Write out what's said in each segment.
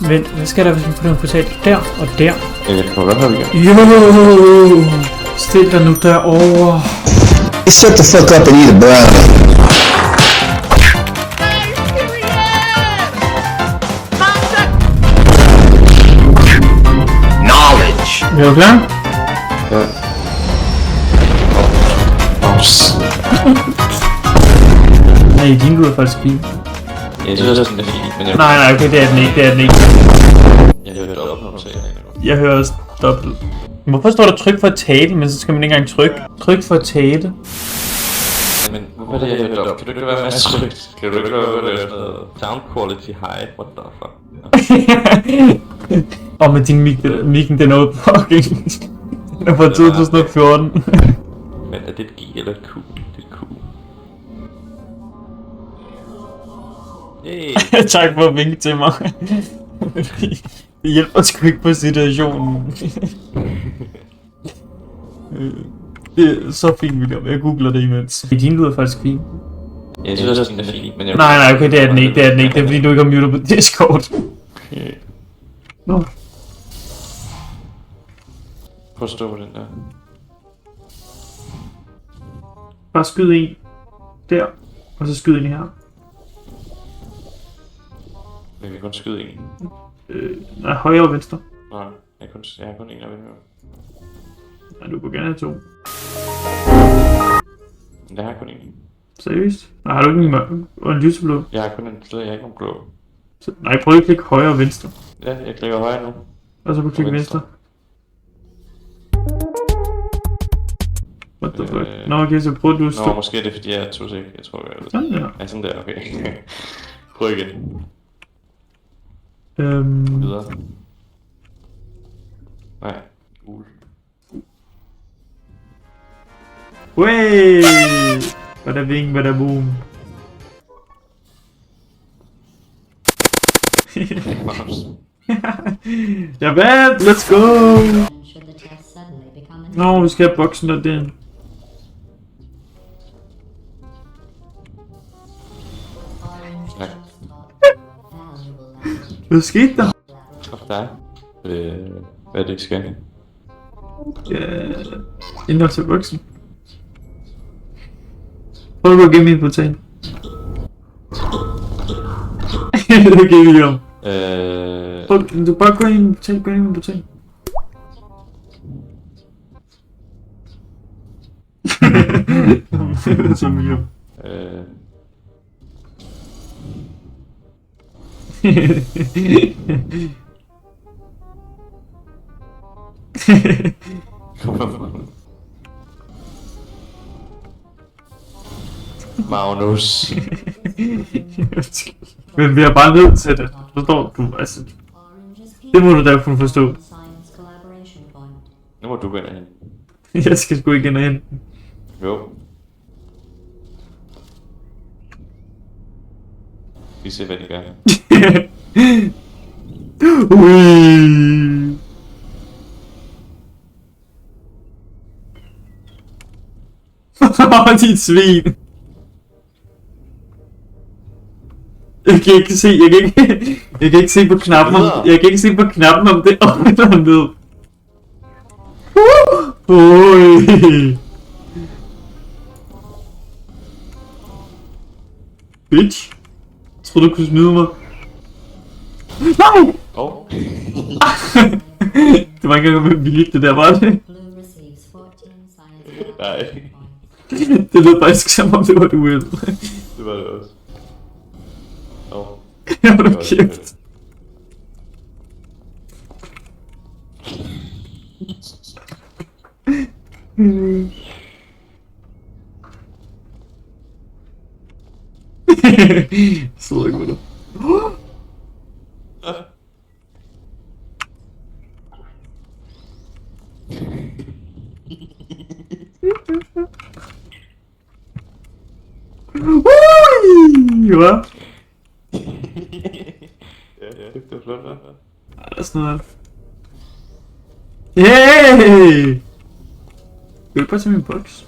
Vent, hvad skal der, hvis man putter en portal der og der? Jeg kan godt have igen. Jo! Stil dig nu derovre. Shut the fuck up and eat a brownie. Knowledge. Er du klar? Ja. Nej, din lyd er faktisk fin. Jeg synes også, den er fin, men jeg... Nej, okay, det er den ikke, det er den ikke. Jeg hørte op, når du sagde det. Jeg hører også dobbelt. Hvorfor står der tryk for at tale, men så skal man ikke engang trykke? Tryk for at tale. Men hvorfor er det, jeg hørte op? Kan du ikke være med at trykke? Kan du ikke være med at lave noget sound quality high? What the fuck? Og med din mikken, den er oppe fucking. Den er fra 2014. Men er det et G eller et Q? Det er et Q. Yay! Tak for at vinke til mig. Det hjælper sgu ikke på situationen. Det er så fint, William. Jeg googler det imens. Din lyd er faktisk fin. Jeg synes også, den er fin, men jeg... Nej, okay, det er den ikke, det er den ikke. Det er fordi, du ikke har muted på Discord. Nå. Prøv at stå på den der. Bare skyd en der, og så skyd en her. Jeg kan kun skyde en. Nej, højre og venstre. Nej, jeg har kun en af dem her. Nej, du kunne gerne have to. Jeg har kun en. Seriøst? Nej, har du ikke en mørk og en lyseblå? Jeg har kun en blå, jeg har ikke nogen blå. Så, nej, prøv lige at klikke højre og venstre. Ja, jeg klikker højre nu. Og så på klikke venstre. What the fuck? Nå, okay, så prøv du at stå. Nå, måske er det fordi jeg er to sek. Jeg tror, jeg er det. Sådan der. Ja, sådan der, okay. Prøv igen. Videre. Nej, gul. Wey! Bada bing, bada boom. Jeg vandt! Let's go! Nå, vi skal have boksen der den. Tak. Hvad skete der? Tak for dig. Hvad er det, skal jeg? Indhold til boksen. Prøv at gå gennem min portal. Okay, William. Prøv, du bare gå ind i min portal, gå ind i min portal. Så William. Magnus. Men vi er bare nødt til det. Forstår du? Altså, det må du da kunne forstå. Nu må du gå ind og hente. Jeg skal sgu ikke ind og hente. Jo. Vi ser hvad de gør. Ui. Dit svin. Jeg kan ikke se på knappen om, jeg kan ikke se på knappen om det op eller ned. Ui. Bitch. Jeg troede du kunne smide mig. Nej! Oh. Det var ikke engang med vilje, det der var det. Nej. Det lød faktisk som om det var det uheld. Det var det også. Oh. Jeg var kæft. Så ikke med det. Hvad? Ja, det er flot, hva'? Der er sådan noget. Hey! Vil du bare tage min boks?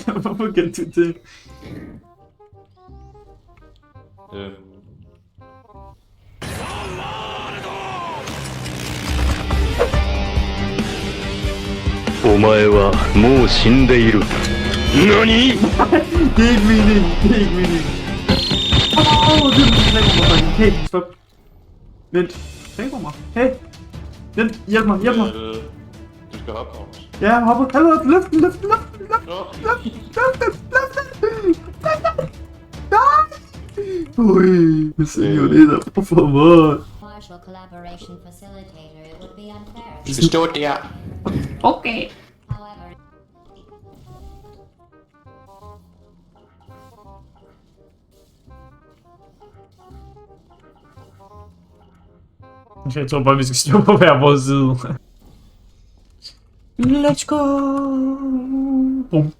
Hvorfor kan du det? Det er ikke meningen, det er ikke meningen. Hey, stop. Vent, tænk på mig. Hey, vent, hjælp mig. Du skal hoppe, Magnus. Ja, hopper, hallo, løft den. Ui, señorita, por favor. Partial collaboration facilitator, it would be unfair. Du skal stå der. Okay. However, Jeg tror bare, vi skal stå på hver vores side. Let's go! Boom.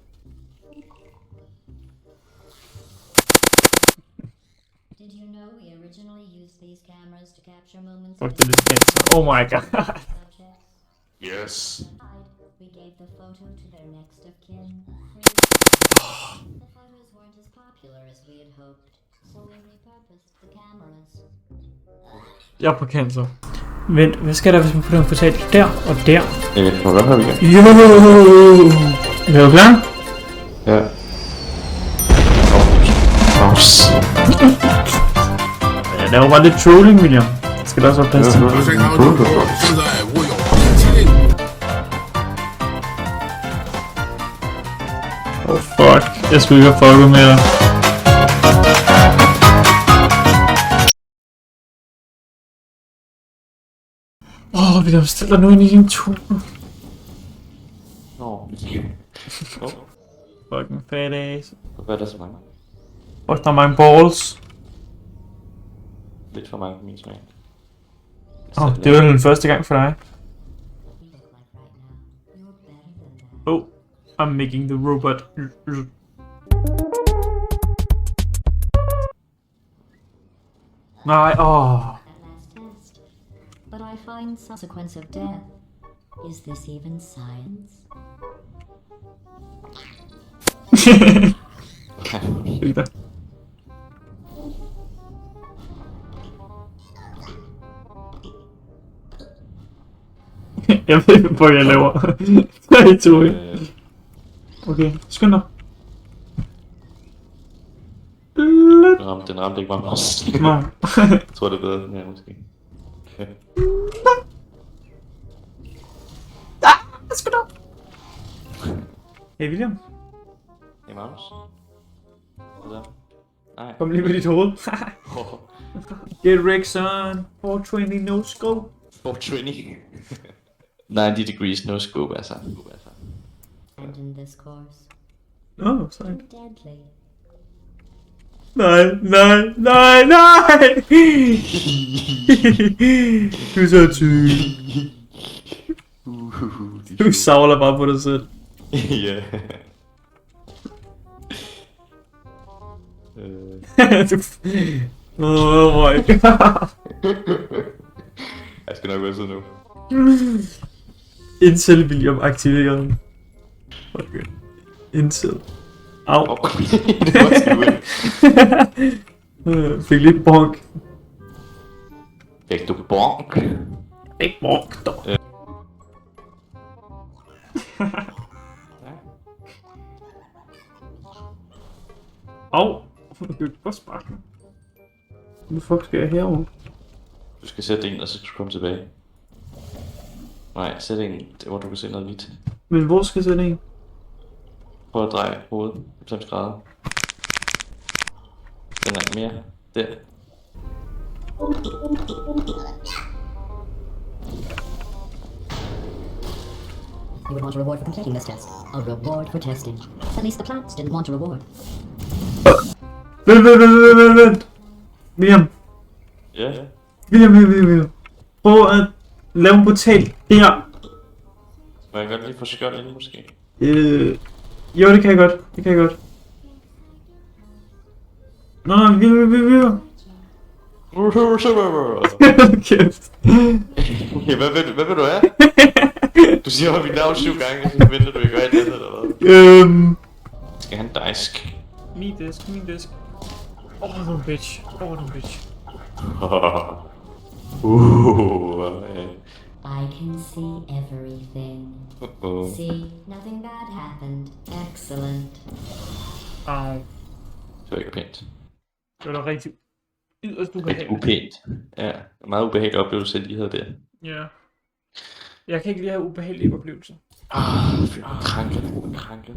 did you know we originally used these cameras to capture moments Fuck, of det er lidt skægt. Oh my god. subjects? Yes. We gave the photo to their next of kin. The photos weren't as popular as we had hoped, so we repurposed the cameras. Jeg er på cancer. Vent, hvad skal der, hvis man putter en portal der og der? Jeg må godt høre igen. Jo! Er du klar? Ja. Ja, det var bare lidt trolling, William. Skal der også være plads til? Oh fuck, jeg skulle ikke have fucket med dig. William, stil dig nu ind i din tur. Nå. Fucking fat ass. Hvad er der så mange? Fuck, der er mange balls. Lidt for mange på min smag. Det var den første gang for dig. You look like right now. You're better than that. Oh, I'm making the robot. Nej, åh. That last test. But I find subsequence of death. Is this even science? Hygge dig. Jeg ved ikke, hvad jeg laver. 3, 2, 1. Okay, skynd dig. Den ramte ikke mig også. Nej. Jeg tror det er bedre, ja, måske. Skynd dig. Hey William, Hey, Magnus. Hvad der? Nej. kom lige med dit hoved. Get Rick, son. 420 no scope. 420. 90 degrees no scope, altså. And in this course, Åh, sorry. deadly. Nej. Du er så tyk. Du savler bare på dig selv. Ja. Oh my god. Jeg skal nok være sådan nu. Incel William aktiveret. Okay. Incel. Au. Det var sgu ikke. Fik lidt bonk. Fik du bonk? Ikke bonk, dog. Au. Du kan bare sparke mig. Hvor fuck skal jeg herover? Du skal sætte en, og så skal du komme tilbage. Nej, sæt en, hvor du kan se noget hvidt. Men hvor skal jeg sætte en? Prøv at dreje hovedet 90 grader. Den er mere. Der. You would want a reward for completing this test. A reward for testing. At least the plants didn't want a reward. Vent. William. Ja. William. Prøv at lave en portal der. Må jeg godt lige få skjold ind, måske? Jo, det kan jeg godt. Nå, William. Kæft. Okay, hvad vil du have? Du siger jo mit navn 7 gange, så venter du ikke gør alt andet, eller hvad? Skal han disk? Min disk. Du er en bitch. Du er en bitch. I can see everything. See, nothing bad happened. Excellent. Au. Det var ikke pænt. Det var da rigtig yderst Rigtig ubehageligt. upænt. Ja, en meget ubehagelig oplevelse, jeg lige havde der. Ja. Jeg kan ikke lide at have ubehagelige oplevelser. Fy, hvor kranke.